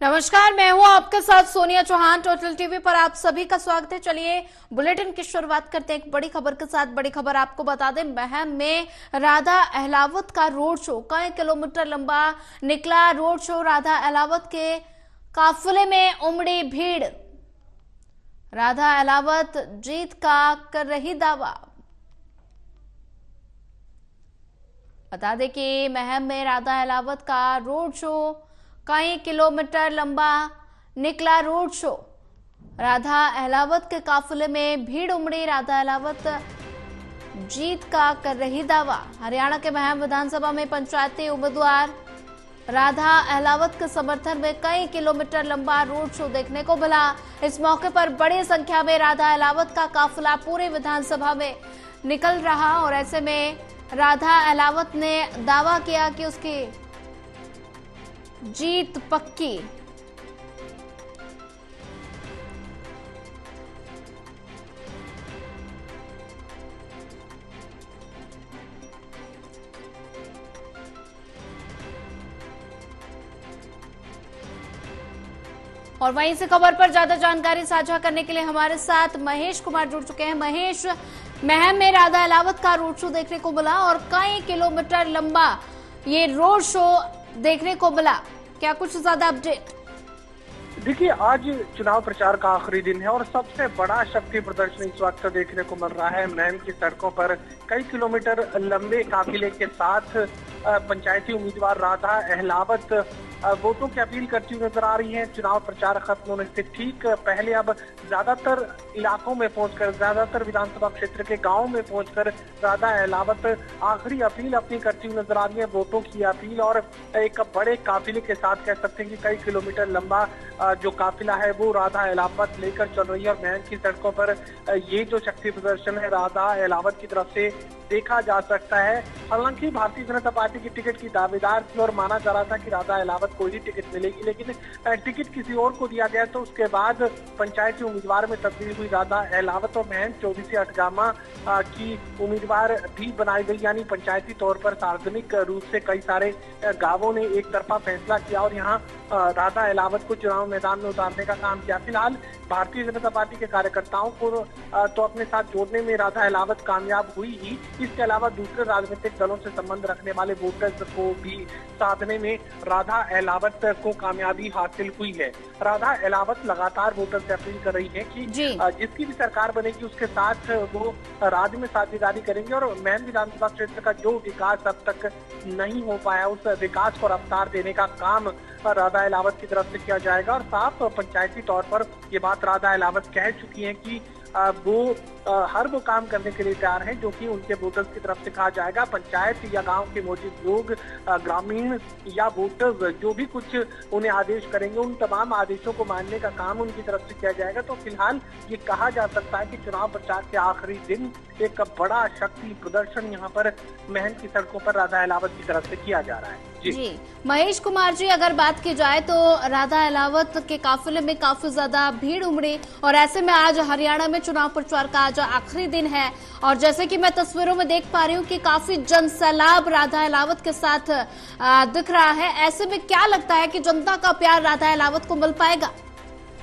नमस्कार, मैं हूं आपके साथ सोनिया चौहान। टोटल टीवी पर आप सभी का स्वागत है। चलिए बुलेटिन की शुरुआत करते हैं एक बड़ी खबर के साथ। बड़ी खबर आपको बता दें, महम में राधा अहलावत का रोड शो, कई किलोमीटर लंबा निकला रोड शो। राधा अहलावत के काफिले में उमड़ी भीड़। राधा अहलावत जीत का कर रही दावा। बता दें कि महम में राधा अहलावत का रोड शो, कई किलोमीटर लंबा निकला रोड शो। राधा अहलावत के काफिले में भीड़ उमड़ी। राधा अहलावत जीत का कर रही दावा। हरियाणा के महम विधानसभा में पंचायती उम्मीदवार राधा अहलावत के समर्थन में कई किलोमीटर लंबा रोड शो देखने को मिला। इस मौके पर बड़ी संख्या में राधा अहलावत का काफिला पूरे विधानसभा में निकल रहा और ऐसे में राधा अहलावत ने दावा किया कि उसकी जीत पक्की। और वहीं से खबर पर ज्यादा जानकारी साझा करने के लिए हमारे साथ महेश कुमार जुड़ चुके हैं। महेश, महम में राधा अहलावत का रोड शो देखने को मिला और कई किलोमीटर लंबा ये रोड शो देखने को मिला, क्या कुछ ज्यादा अपडेट? देखिए, आज चुनाव प्रचार का आखिरी दिन है और सबसे बड़ा शक्ति प्रदर्शन इस वक्त देखने को मिल रहा है। महम की सड़कों पर कई किलोमीटर लंबे काफिले के साथ पंचायती उम्मीदवार राधा अहलावत वोटों की अपील करती हुई नजर आ रही है। चुनाव प्रचार खत्म होने से ठीक पहले अब ज्यादातर इलाकों में पहुंचकर, ज्यादातर विधानसभा क्षेत्र के गांवों में पहुंचकर राधा अहलावत आखिरी अपील अपनी करती हुई नजर आ रही है, वोटों की अपील। और एक बड़े काफिले के साथ कह सकते हैं कि कई किलोमीटर लंबा जो काफिला है वो राधा अहलावत लेकर चल रही है। और महम की सड़कों पर ये जो शक्ति प्रदर्शन है राधा अहलावत की तरफ से देखा जा सकता है। हालांकि भारतीय जनता पार्टी की टिकट की दावेदार थी और माना जा रहा था कि राधा अहलावत को ही टिकट मिलेगी, लेकिन टिकट किसी और को दिया गया। तो उसके बाद पंचायती उम्मीदवार में तब्दील हुई राधा अहलावत और महम 24 अठगामा की उम्मीदवार भी बनाई गई। यानी पंचायती तौर पर सार्वजनिक रूप से कई सारे गांवों ने एक तरफा फैसला किया और यहाँ राधा अहलावत को चुनाव मैदान में उतारने का काम किया। फिलहाल भारतीय जनता पार्टी के कार्यकर्ताओं को तो अपने साथ जोड़ने में राधा अहलावत कामयाब हुई ही, इसके अलावा दूसरे राजनीतिक दलों से संबंध रखने वाले वोटर्स को भी साधने में राधा अहलावत को कामयाबी हासिल हुई है। राधा अहलावत लगातार वोटर से अपील कर रही है कि जिसकी भी सरकार बनेगी उसके साथ वो राज्य में साझेदारी करेंगे और महम विधानसभा क्षेत्र का जो विकास अब तक नहीं हो पाया उस विकास को रफ्तार देने का काम राधा अहलावत की तरफ से किया जाएगा। और साफ पंचायती तौर पर ये बात राधा अहलावत कह चुकी है कि वो हर वो काम करने के लिए तैयार हैं जो कि उनके वोटर्स की तरफ से कहा जाएगा। पंचायत या गांव के मौजूद लोग, ग्रामीण या वोटर्स जो भी कुछ उन्हें आदेश करेंगे उन तमाम आदेशों को मानने का काम उनकी तरफ से किया जाएगा। तो फिलहाल ये कहा जा सकता है कि चुनाव प्रचार के आखिरी दिन एक बड़ा शक्ति प्रदर्शन यहाँ पर महम की सड़कों पर राधा अहलावत की तरफ से किया जा रहा है। जी महेश कुमार जी, अगर बात की जाए तो राधा अहलावत के काफिले में काफी ज्यादा भीड़ उमड़ी और ऐसे में आज हरियाणा में चुनाव प्रचार का आज आखिरी दिन है और जैसे कि मैं तस्वीरों में देख पा रही हूँ कि काफी जनसैलाब राधा अहलावत के साथ दिख रहा है। ऐसे में क्या लगता है कि जनता का प्यार राधा अहलावत को मिल पाएगा?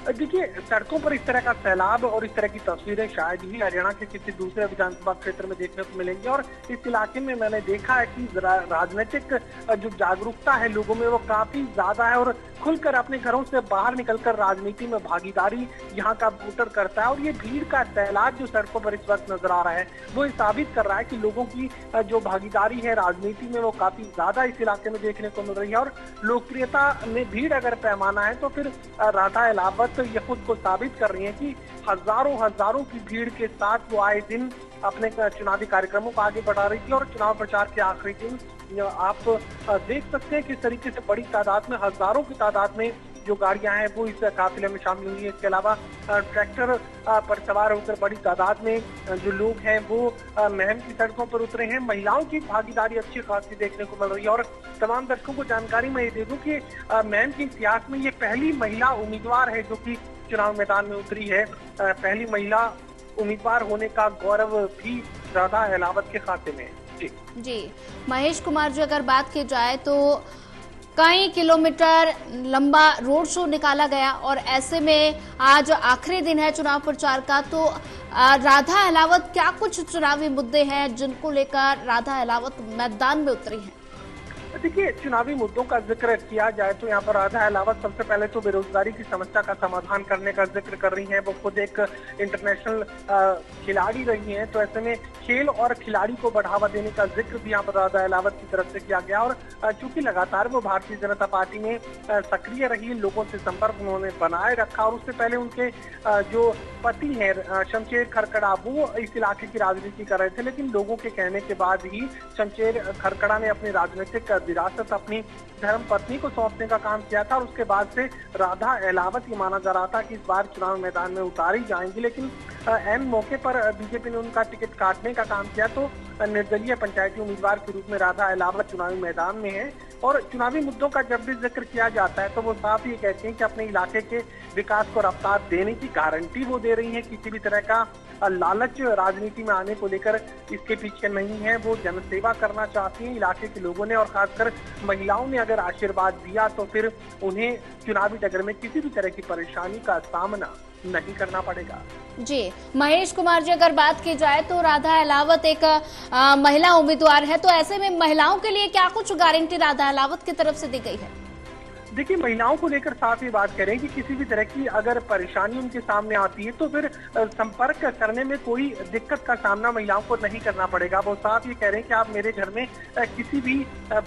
देखिए, सड़कों पर इस तरह का सैलाब और इस तरह की तस्वीरें शायद ही हरियाणा के किसी दूसरे विधानसभा क्षेत्र में देखने को मिलेंगी। और इस इलाके में मैंने देखा है कि राजनीतिक जो जागरूकता है लोगों में वो काफी ज्यादा है और खुलकर अपने घरों से बाहर निकलकर राजनीति में भागीदारी यहाँ का वोटर करता है। और ये भीड़ का सैलाब जो सड़कों पर इस वक्त नजर आ रहा है वो साबित कर रहा है कि लोगों की जो भागीदारी है राजनीति में वो काफी ज्यादा इस इलाके में देखने को मिल रही है। और लोकप्रियता में भीड़ अगर पैमाना है तो फिर राधा अहलावत तो ये खुद को साबित कर रही है कि हजारों की भीड़ के साथ वो आए दिन अपने चुनावी कार्यक्रमों को आगे बढ़ा रही थी। और चुनाव प्रचार के आखिरी दिन आप देख सकते हैं किस तरीके से बड़ी तादाद में, हजारों की तादाद में जो गाड़ियां हैं वो इस काफिले में शामिल हुई है। इसके अलावा ट्रैक्टर पर सवार होकर बड़ी तादाद में जो लोग हैं वो महम की सड़कों पर उतरे हैं। महिलाओं की भागीदारी अच्छी खासी देखने को मिल रही है और तमाम दर्शकों को जानकारी मैं ये दे दूं कि महम के इतिहास में ये पहली महिला उम्मीदवार है जो कि चुनाव मैदान में उतरी है। पहली महिला उम्मीदवार होने का गौरव भी राधा अहलावत के खाते में है। जी महेश कुमार जी, अगर बात की जाए तो कई किलोमीटर लंबा रोड शो निकाला गया और ऐसे में आज आखिरी दिन है चुनाव प्रचार का। तो राधा अहलावत, क्या कुछ चुनावी मुद्दे हैं जिनको लेकर राधा अहलावत मैदान में उतरी हैं? देखिए, चुनावी मुद्दों का जिक्र किया जाए तो यहाँ पर राधा अहलावत सबसे पहले तो बेरोजगारी की समस्या का समाधान करने का जिक्र कर रही हैं। वो खुद एक इंटरनेशनल खिलाड़ी रही हैं, तो ऐसे में खेल और खिलाड़ी को बढ़ावा देने का जिक्र भी यहाँ पर राधा अहलावत की तरफ से किया गया। और चूंकि लगातार वो भारतीय जनता पार्टी में सक्रिय रही, लोगों से संपर्क उन्होंने बनाए रखा और उससे पहले उनके जो पति हैं शमशेर खरकड़ा, वो इस इलाके की राजनीति कर रहे थे, लेकिन लोगों के कहने के बाद ही शमशेर खरकड़ा ने अपनी राजनीतिक विरासत अपनी धर्म पत्नी को सौंपने का काम किया था और उसके बाद से राधा अहलावत ये माना जा रहा था कि इस बार चुनाव मैदान में उतारी जाएंगी। लेकिन ऐन मौके पर बीजेपी ने उनका टिकट काटने का काम किया, तो निर्दलीय पंचायती उम्मीदवार के रूप में राधा अहलावत चुनावी मैदान में है। और चुनावी मुद्दों का जब भी जिक्र किया जाता है तो वो साफ ये कहते हैं कि अपने इलाके के विकास को रफ्तार देने की गारंटी वो दे रही है। किसी भी तरह का लालच राजनीति में आने को लेकर इसके पीछे नहीं है। वो जनसेवा करना चाहती हैं। इलाके के लोगों ने और खासकर महिलाओं ने अगर आशीर्वाद दिया तो फिर उन्हें चुनावी डगर में किसी भी तरह की परेशानी का सामना नहीं करना पड़ेगा। जी महेश कुमार जी, अगर बात की जाए तो राधा अहलावत एक महिला उम्मीदवार है, तो ऐसे में महिलाओं के लिए क्या कुछ गारंटी राधा अहलावत की तरफ से दी गई है? देखिए, महिलाओं को लेकर साफ ये बात करें कि किसी भी तरह की अगर परेशानी उनके सामने आती है तो फिर संपर्क करने में कोई दिक्कत का सामना महिलाओं को नहीं करना पड़ेगा। वो साफ ये कह रहे हैं कि आप मेरे घर में किसी भी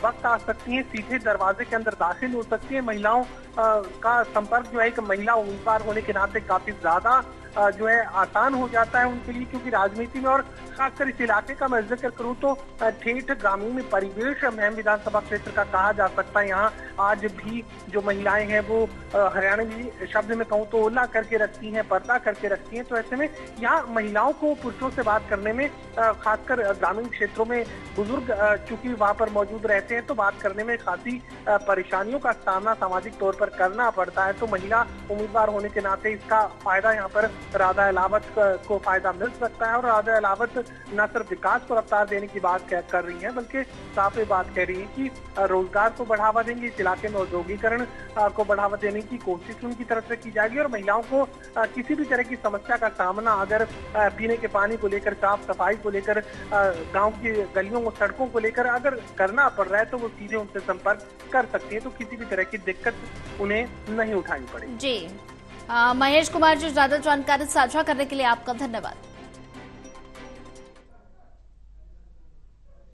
वक्त आ सकती हैं, सीधे दरवाजे के अंदर दाखिल हो सकती है। महिलाओं का संपर्क जो है एक महिला उम्मीदवार होने के नाते काफी ज्यादा जो है आसान हो जाता है उनके लिए, क्योंकि राजनीति में और खासकर इस इलाके का मैं जिक्र करूं तो ठेठ ग्रामीण परिवेश महम विधानसभा क्षेत्र का कहा जा सकता है। यहाँ आज भी जो महिलाएं हैं वो हरियाणवी शब्द में कहूँ तो ओला करके रखती हैं, पर्दा करके रखती हैं। तो ऐसे में यहाँ महिलाओं को पुरुषों से बात करने में, खासकर ग्रामीण क्षेत्रों में बुजुर्ग चूंकि वहाँ पर मौजूद रहते हैं, तो बात करने में खासी परेशानियों का सामना सामाजिक तौर पर करना पड़ता है। तो महिला उम्मीदवार होने के नाते इसका फायदा यहाँ पर राधा अहलावत को फायदा मिल सकता है। और राधा अहलावत न सिर्फ विकास को रफ्तार देने की बात कर रही है, बल्कि साफ बात कह रही है कि रोजगार को बढ़ावा देंगे, इस इलाके में औद्योगिकरण को बढ़ावा देने की कोशिश उनकी तरफ से की जाएगी। और महिलाओं को किसी भी तरह की समस्या का सामना अगर पीने के पानी को लेकर, साफ सफाई को लेकर, गांव की गलियों और सड़कों को लेकर अगर करना पड़ रहा है तो वो सीधे उनसे संपर्क कर सकती है। तो किसी भी तरह की दिक्कत उन्हें नहीं उठानी पड़ेगी। जी महेश कुमार जी, ज्यादा जानकारी साझा करने के लिए आपका धन्यवाद।